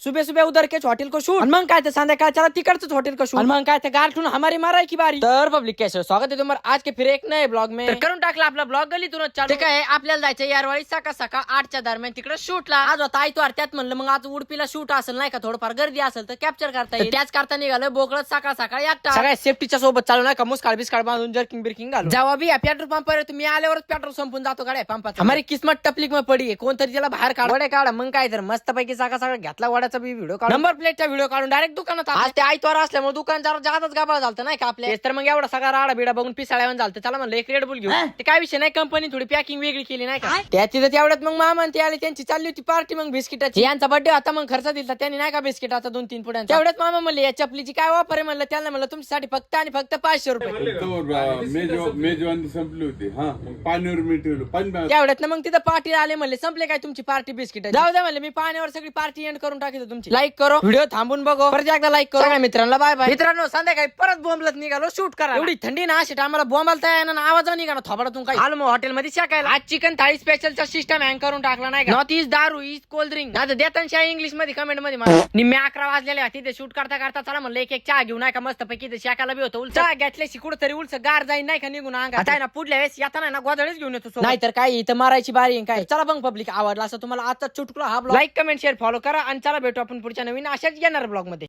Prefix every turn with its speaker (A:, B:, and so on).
A: सुबह सुबह उधर के हॉटेल को शूट मग काय ते संध्याकाळच्या तिकडच हॉटेल को शूट मग काय ते गारठून हमारी माराय की बारी। तर पब्लिक कैसे स्वागत है तुम्हारा आज के फिर एक नए ब्लॉग में। तर करून टाकला आपला ब्लॉग गलीतूनच चालू काय आपल्याला जायचं यारवाळी सकाळ सकाळ 8च्या दरम्यान तिकडे शूटला। आज होता आयतवार त्यात म्हणलं मग आज उडपीला शूट असेल नाही का थोडंफार गर्दी असेल तर कॅप्चर करता येईल। त्याच करता निघालं बोकळत सकाळ सकाळ एकटा सगळ्या सेफ्टीच्या सोबत चालू नाही का मुस्काळ बिस्काळ बांधून जर्किंग बिर्किंग घालून जेव्हा भी पेट्रोल पंप वर तुम्ही आल्यावरच पेट्रोल संपून जातो गाड्या पंपात। हमारी किस्मत टपलिक में पडी आहे कोणतरी त्याला बाहेर काढ काढा मग काय तर मस्त पैकी सकाळ सकाळ घेतला वड्याचा बी व्हिडिओ काढ नंबर प्लेटचा व्हिडिओ काढून डायरेक्ट दुकानात आज ते आयतवार असल्यामुळे दुकान जरा जास्तच गाबाळ झालं नाही का आपल्या तर मग एवढा सगळा राडा बिडा बघून पिसाळ्यावर झालं चला म्हणलं एक रेड बुल घेऊ ते काय विषय नाही कंपनी थोडी पॅकिंग वेगळी केली नाही का त्याची तर तेवढ्यात मग मामा ते आले त्यांची चालली होती पार्टी मग बिस्किटाची यांचा बर्थडे आता मग खर्च दिला त्यांनी नाही का बिस्किटाचा 2-3 पुड्या तेवढ्यात मामा म्हणले या चपलीची काय वापर आहे म्हणलं त्यांना म्हणलं तुमच्यासाठी फक्त आणि फक्त 500 रुपये
B: मेजवानी संपली होती हा मग पाणीवर मी ठेवलं पाणी
A: तेवढ्यात मग तिथं पार्टी आले म्हणले संपले काय तुमची पार्टी बिस्किट जाऊ द्या म्हणले मी पाण्यावर सगळी पार्टी एंड करून टाकतो तुमची लाईक करो व्हिडिओ थांबून बघो परत एकदा लाईक करो मित्रांना बाय बाय मित्रांनो संध्याकाळी परत बोंबलत निघालो शूट करा एवढी थंडी ना अशी आम्हाला बोंबालता येणार आवाज निघाला थोबाडातून काय आलो मग हॉटेलमध्ये शाकायला आज चिकन थाळी स्पेशलचा सिस्टम हँग करून टाकला नाही का नॉर्थ ईस्ट दारू ईस्ट कोल्ड ड्रिंक आता देताना इंग्लिश मध्ये कमेंट मध्ये निम्मे 11 वाजलेले तिथे शूट करता करता चला म्हणलं एक चहा घेऊ नाही का मस्त पैकी शाकाला बी होतो चहा घेतल्याशी कुठेतरी उलस गार जाईन नाही का निघून अंगात आहे ना पुढल्या वेळेस येताना ना गोधळीच घेऊन येतो नाही तर काय इथं मारायची बारी काय चला बघ पब्लिक आवडला असं तुम्हाला आजचा चुटकुला हा blog like comment share follow करा आणि चला भेटू आपण पुढच्या नवीन अशाच येणार ब्लॉग मध्ये।